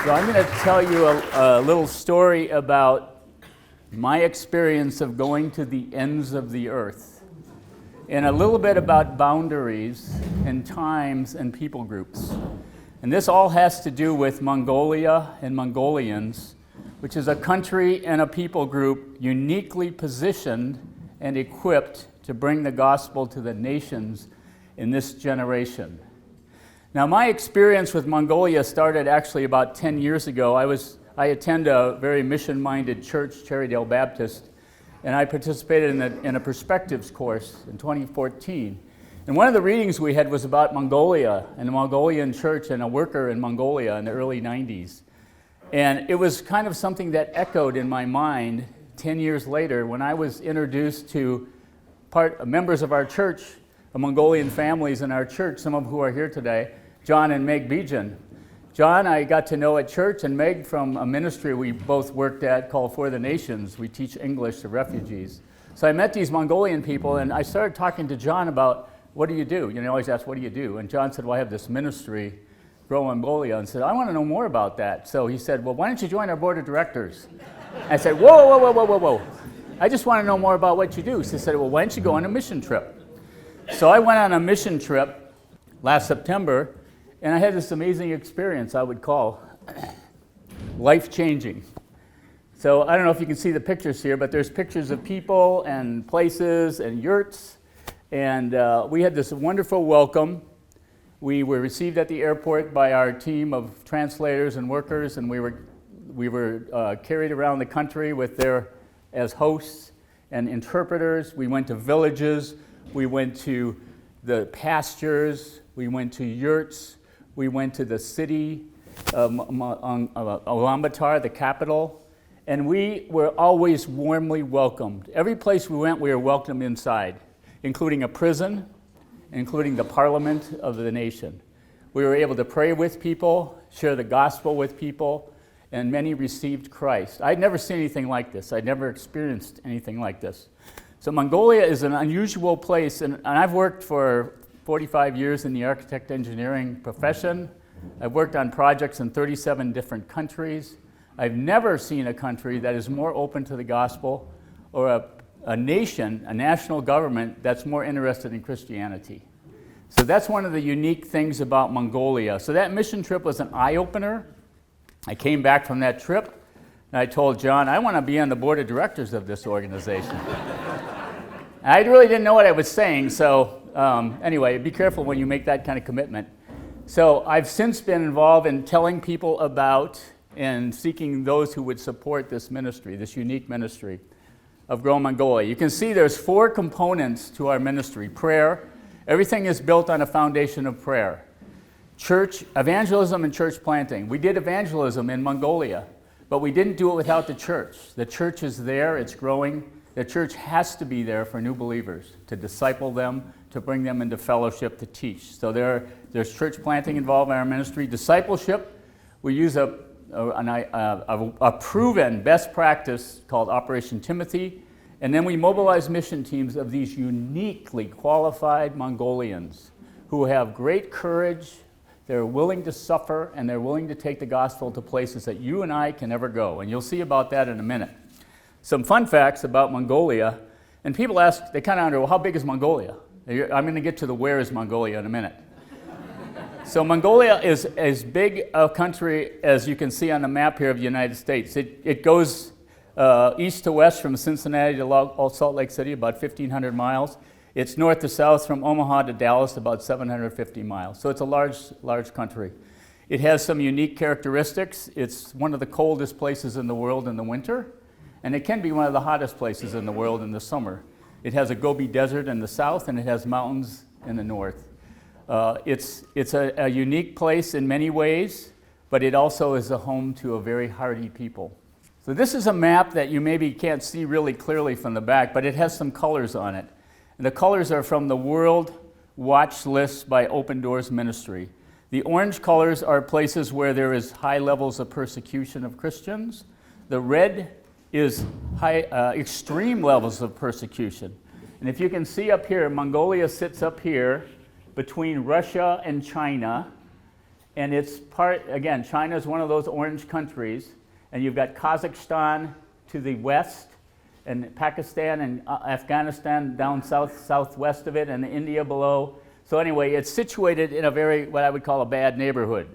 So I'm going to tell you a little story about my experience of going to the ends of the earth, and a little bit about boundaries and times and people groups. And this all has to do with Mongolia and Mongolians, which is a country and a people group uniquely positioned and equipped to bring the gospel to the nations in this generation. Now, my experience with Mongolia started actually about 10 years ago. I attend a very mission-minded church, Cherrydale Baptist, and I participated in a perspectives course in 2014. And one of the readings we had was about Mongolia and the Mongolian church and a worker in Mongolia in the early 90s. And it was kind of something that echoed in my mind 10 years later when I was introduced to members of our church, the Mongolian families in our church, some of who are here today, John and Meg Bijan. John I got to know at church, and Meg from a ministry we both worked at called For the Nations. We teach English to refugees. So I met these Mongolian people, and I started talking to John about, what do you do? You know, I always ask, what do you do? And John said, well, I have this ministry, Grow Mongolia, and said, I want to know more about that. So he said, well, why don't you join our board of directors? I said, whoa. I just want to know more about what you do. So he said, well, why don't you go on a mission trip? So I went on a mission trip last September, and I had this amazing experience I would call life-changing. So I don't know if you can see the pictures here, but there's pictures of people and places and yurts. And we had this wonderful welcome. We were received at the airport by our team of translators and workers, and we were carried around the country as hosts and interpreters. We went to villages. We went to the pastures. We went to yurts. We went to the city, Ulaanbaatar, the capital, and we were always warmly welcomed. Every place we went, we were welcomed inside, including a prison, including the parliament of the nation. We were able to pray with people, share the gospel with people, and many received Christ. I'd never seen anything like this. I'd never experienced anything like this. So Mongolia is an unusual place, and I've worked for 45 years in the architect engineering profession. I've worked on projects in 37 different countries. I've never seen a country that is more open to the gospel, or a nation, a national government that's more interested in Christianity. So that's one of the unique things about Mongolia. So that mission trip was an eye-opener. I came back from that trip, and I told John, I want to be on the board of directors of this organization. I really didn't know what I was saying, so anyway, be careful when you make that kind of commitment. So I've since been involved in telling people about and seeking those who would support this ministry, this unique ministry of Grow Mongolia. You can see there's 4 components to our ministry. Prayer. Everything is built on a foundation of prayer. Church, evangelism and church planting. We did evangelism in Mongolia, but we didn't do it without the church. The church is there, it's growing. The church has to be there for new believers, to disciple them, to bring them into fellowship, to teach. So there's church planting involved in our ministry. Discipleship, we use a proven best practice called Operation Timothy, and then we mobilize mission teams of these uniquely qualified Mongolians who have great courage, they're willing to suffer, and they're willing to take the gospel to places that you and I can never go. And you'll see about that in a minute. Some fun facts about Mongolia, and people ask, they kind of wonder, well, how big is Mongolia? I'm going to get to the where is Mongolia in a minute. So Mongolia is as big a country as you can see on the map here of the United States. It goes east to west from Cincinnati to Salt Lake City, about 1,500 miles. It's north to south from Omaha to Dallas, about 750 miles. So it's a large country. It has some unique characteristics. It's one of the coldest places in the world in the winter, and it can be one of the hottest places in the world in the summer. It has a Gobi Desert in the south, and it has mountains in the north. It's a unique place in many ways, but it also is a home to a very hardy people. So this is a map that you maybe can't see really clearly from the back, but it has some colors on it. And the colors are from the World Watch List by Open Doors Ministry. The orange colors are places where there is high levels of persecution of Christians. The red is extreme levels of persecution. And if you can see up here, Mongolia sits up here between Russia and China, And it's again, China is one of those orange countries, and you've got Kazakhstan to the west, and Pakistan and Afghanistan down southwest of it, and India below. So anyway, it's situated in a very, what I would call a bad neighborhood.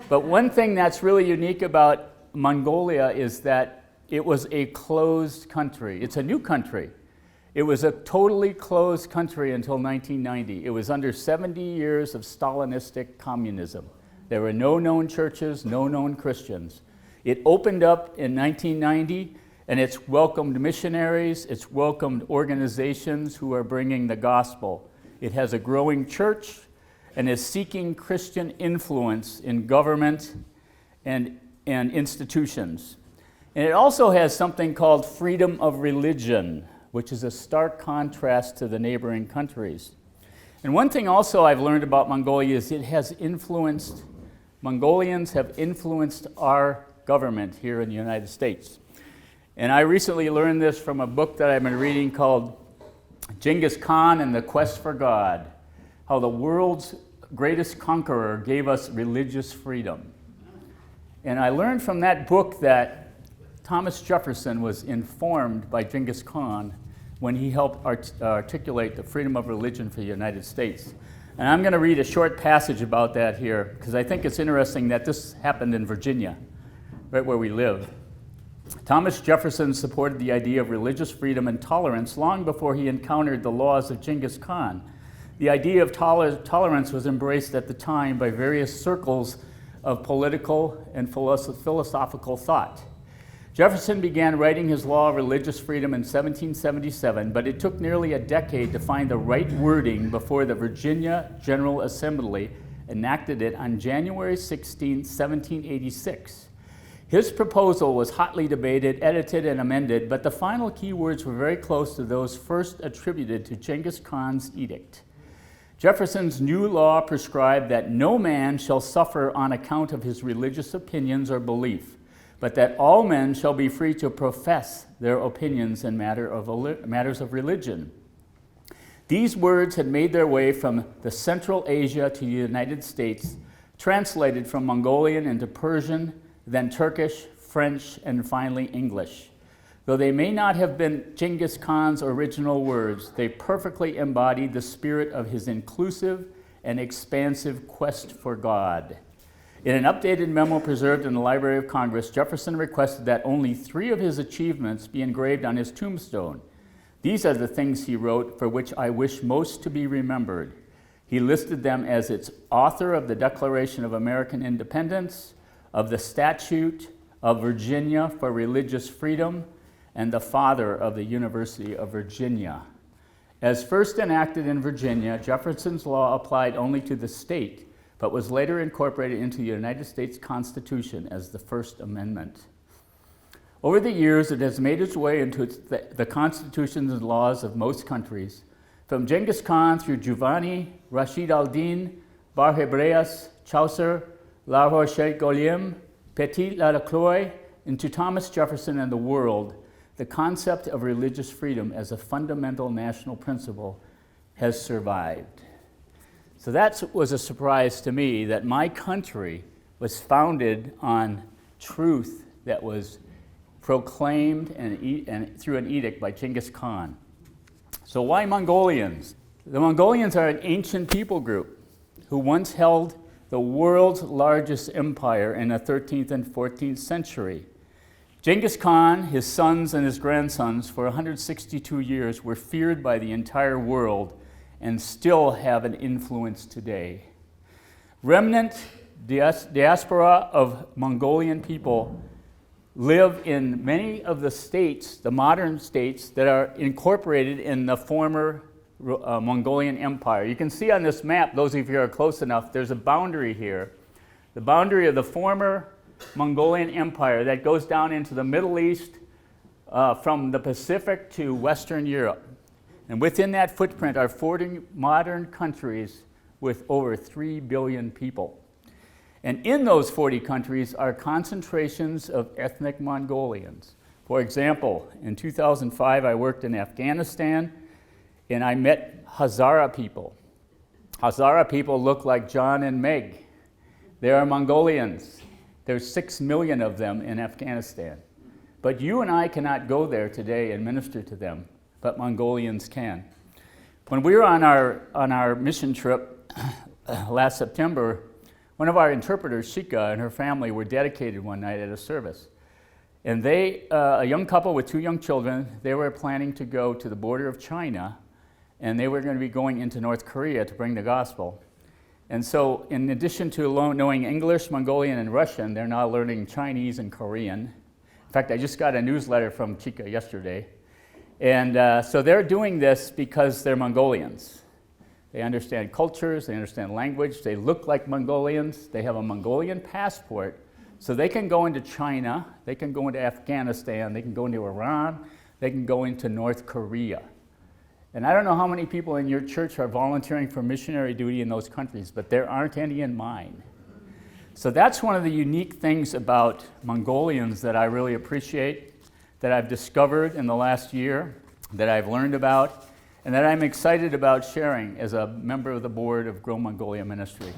But one thing that's really unique about Mongolia is that it was a closed country. It's a new country. It was a totally closed country until 1990. It was under 70 years of Stalinistic communism. There were no known churches, no known Christians. It opened up in 1990, and it's welcomed missionaries, it's welcomed organizations who are bringing the gospel. It has a growing church and is seeking Christian influence in government and institutions. And it also has something called freedom of religion, which is a stark contrast to the neighboring countries. And one thing also I've learned about Mongolia is Mongolians have influenced our government here in the United States. And I recently learned this from a book that I've been reading called Genghis Khan and the Quest for God, how the world's greatest conqueror gave us religious freedom. And I learned from that book that Thomas Jefferson was informed by Genghis Khan when he helped articulate the freedom of religion for the United States. And I'm going to read a short passage about that here, because I think it's interesting that this happened in Virginia, right where we live. Thomas Jefferson supported the idea of religious freedom and tolerance long before he encountered the laws of Genghis Khan. The idea of tolerance was embraced at the time by various circles of political and philosophical thought. Jefferson began writing his law of religious freedom in 1777, but it took nearly a decade to find the right wording before the Virginia General Assembly enacted it on January 16, 1786. His proposal was hotly debated, edited, and amended, but the final key words were very close to those first attributed to Genghis Khan's edict. Jefferson's new law prescribed that no man shall suffer on account of his religious opinions or belief, but that all men shall be free to profess their opinions in matters of religion. These words had made their way from the Central Asia to the United States, translated from Mongolian into Persian, then Turkish, French, and finally English. Though they may not have been Genghis Khan's original words, they perfectly embodied the spirit of his inclusive and expansive quest for God. In an updated memo preserved in the Library of Congress, Jefferson requested that only 3 of his achievements be engraved on his tombstone. These are the things, he wrote, for which I wish most to be remembered. He listed them as its author of the Declaration of American Independence, of the Statute of Virginia for Religious Freedom, and the father of the University of Virginia. As first enacted in Virginia, Jefferson's law applied only to the state, but was later incorporated into the United States Constitution as the First Amendment. Over the years, it has made its way into the constitutions and laws of most countries, from Genghis Khan through Giovanni, Rashid al-Din, Bar Hebraeus, Chaucer, La Roche-Guillaume, Petit Lacroix, into Thomas Jefferson and the world. The concept of religious freedom as a fundamental national principle has survived. So that was a surprise to me, that my country was founded on truth that was proclaimed and through an edict by Genghis Khan. So why Mongolians? The Mongolians are an ancient people group who once held the world's largest empire in the 13th and 14th century. Genghis Khan, his sons, and his grandsons for 162 years were feared by the entire world and still have an influence today. Remnant diaspora of Mongolian people live in many of the states, the modern states, that are incorporated in the former Mongolian Empire. You can see on this map, those of you who are close enough, there's a boundary here. The boundary of the former Mongolian Empire that goes down into the Middle East from the Pacific to Western Europe. And within that footprint are 40 modern countries with over 3 billion people. And in those 40 countries are concentrations of ethnic Mongolians. For example, in 2005, I worked in Afghanistan, and I met Hazara people. Hazara people look like John and Meg. There are Mongolians. There's 6 million of them in Afghanistan. But you and I cannot go there today and minister to them, but Mongolians can. When we were on our mission trip last September, one of our interpreters, Shika, and her family were dedicated one night at a service. And they, a young couple with 2 young children, they were planning to go to the border of China, and they were going to be going into North Korea to bring the gospel. And so in addition to knowing English, Mongolian, and Russian, they're now learning Chinese and Korean. In fact, I just got a newsletter from Chika yesterday. And so they're doing this because they're Mongolians. They understand cultures, they understand language, they look like Mongolians, they have a Mongolian passport, so they can go into China, they can go into Afghanistan, they can go into Iran, they can go into North Korea. And I don't know how many people in your church are volunteering for missionary duty in those countries, but there aren't any in mine. So that's one of the unique things about Mongolians that I really appreciate, that I've discovered in the last year, that I've learned about, and that I'm excited about sharing as a member of the board of Grow Mongolia Ministry.